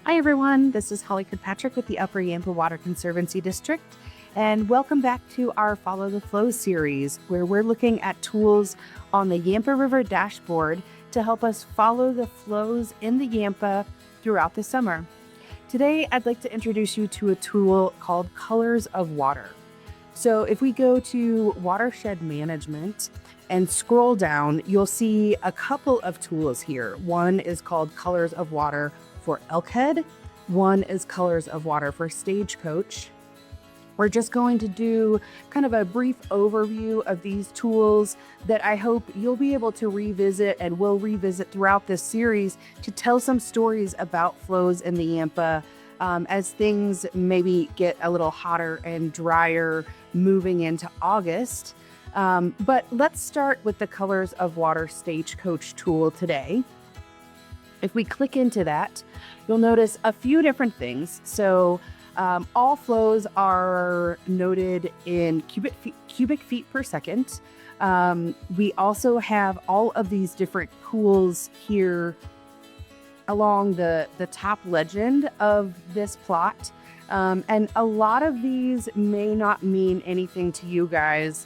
Hi everyone, this is Holly Kirkpatrick with the Upper Yampa Water Conservancy District, and welcome back to our Follow the Flow series, where we're looking at tools on the Yampa River Dashboard to help us follow the flows in the Yampa throughout the summer. Today, I'd like to introduce you to a tool called Colors of Water. So if we go to Watershed Management and scroll down, you'll see a couple of tools here. One is called Colors of Water for Elkhead. One is Colors of Water for Stagecoach. We're just going to do kind of a brief overview of these tools that I hope you'll be able to revisit and will revisit throughout this series to tell some stories about flows in the Yampa as things maybe get a little hotter and drier moving into August. But let's start with the Colors of Water Stagecoach tool today. If we click into that, you'll notice a few different things. So all flows are noted in cubic feet per second. We also have all of these different pools here along the top legend of this plot. And a lot of these may not mean anything to you guys.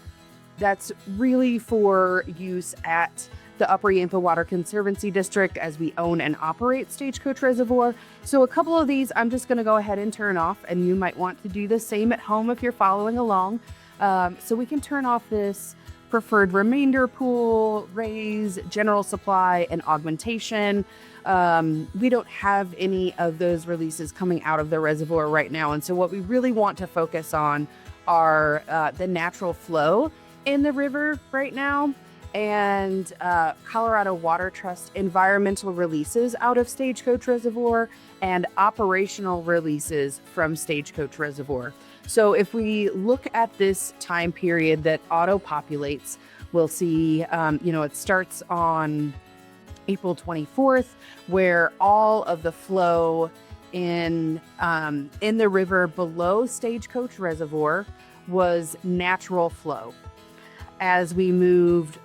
That's really for use at the Upper Yampa Water Conservancy District as we own and operate Stagecoach Reservoir. So a couple of these I'm just going to go ahead and turn off, and you might want to do the same at home if you're following along. So we can turn off this preferred remainder pool, raise, general supply, and augmentation. We don't have any of those releases coming out of the reservoir right now. And so what we really want to focus on are the natural flow in the river right now, and Colorado Water Trust environmental releases out of Stagecoach Reservoir and operational releases from Stagecoach Reservoir. So if we look at this time period that auto-populates, we'll see, it starts on April 24th, where all of the flow in the river below Stagecoach Reservoir was natural flow. As we moved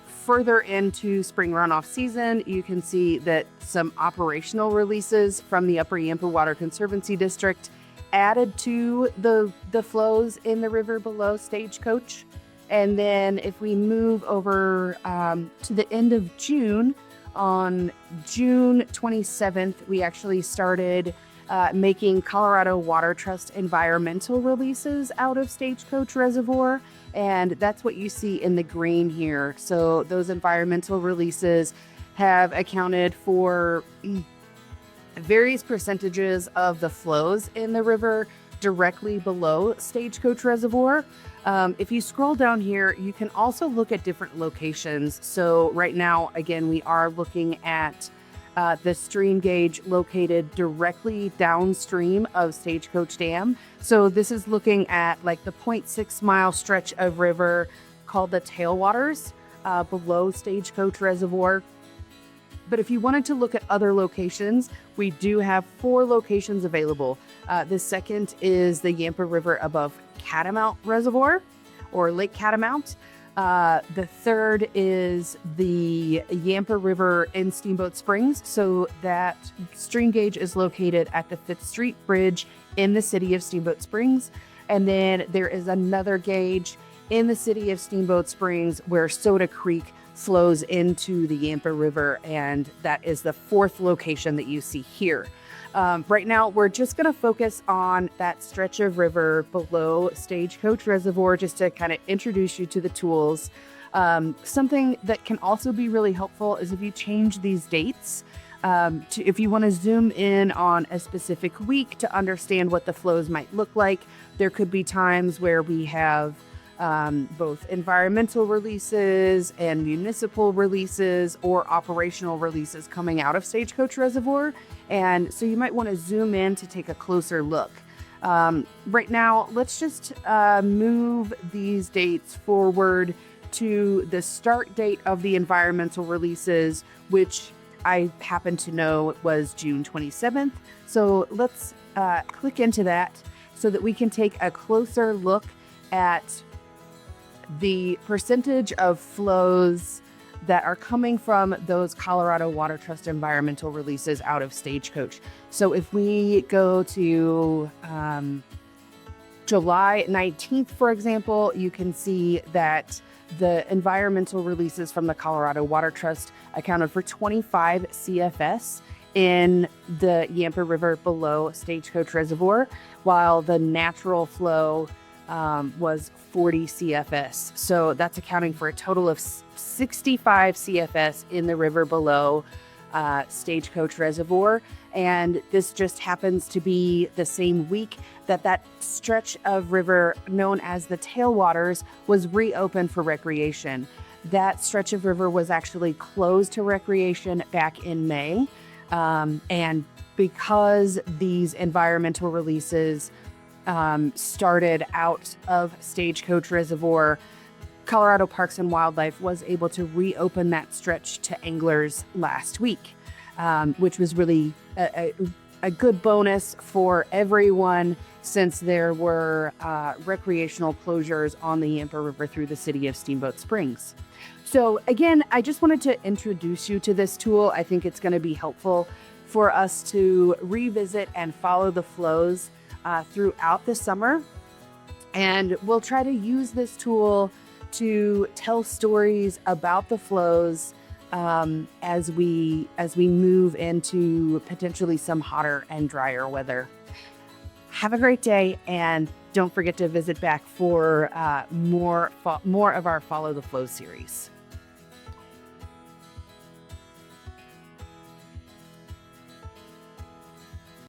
further into spring runoff season, you can see that some operational releases from the Upper Yampa Water Conservancy District added to the flows in the river below Stagecoach. And then if we move over to the end of June, on June 27th, we actually started making Colorado Water Trust environmental releases out of Stagecoach Reservoir. And that's what you see in the green here. So those environmental releases have accounted for various percentages of the flows in the river directly below Stagecoach Reservoir. If you scroll down here, you can also look at different locations. So right now, again, we are looking at the stream gauge located directly downstream of Stagecoach Dam. So this is looking at like the 0.6 mile stretch of river called the tailwaters below Stagecoach Reservoir. But if you wanted to look at other locations, we do have 4 locations available. The second is the Yampa River above Catamount Reservoir or Lake Catamount. The third is the Yampa River in Steamboat Springs. So that stream gauge is located at the 5th Street Bridge in the city of Steamboat Springs. And then there is another gauge in the city of Steamboat Springs where Soda Creek flows into the Yampa River. And that is the 4th location that you see here. Right now, we're just going to focus on that stretch of river below Stagecoach Reservoir just to kind of introduce you to the tools. Something that can also be really helpful is if you change these dates, if you want to zoom in on a specific week to understand what the flows might look like. There could be times where we have both environmental releases and municipal releases or operational releases coming out of Stagecoach Reservoir. And so you might want to zoom in to take a closer look. Right now, let's just move these dates forward to the start date of the environmental releases, which I happen to know was June 27th. So let's click into that so that we can take a closer look at the percentage of flows that are coming from those Colorado Water Trust environmental releases out of Stagecoach. So if we go to July 19th, for example, you can see that the environmental releases from the Colorado Water Trust accounted for 25 CFS in the Yampa River below Stagecoach Reservoir, while the natural flow was 40 CFS. So that's accounting for a total of 65 CFS in the river below Stagecoach Reservoir. And this just happens to be the same week that stretch of river known as the tailwaters was reopened for recreation. That stretch of river was actually closed to recreation back in May. And because these environmental releases started out of Stagecoach Reservoir, Colorado Parks and Wildlife was able to reopen that stretch to anglers last week, which was really a good bonus for everyone, since there were recreational closures on the Yampa River through the city of Steamboat Springs. So again, I just wanted to introduce you to this tool. I think it's going to be helpful for us to revisit and follow the flows throughout the summer. And we'll try to use this tool to tell stories about the flows as we move into potentially some hotter and drier weather. Have a great day, and don't forget to visit back for more of our Follow the Flow series.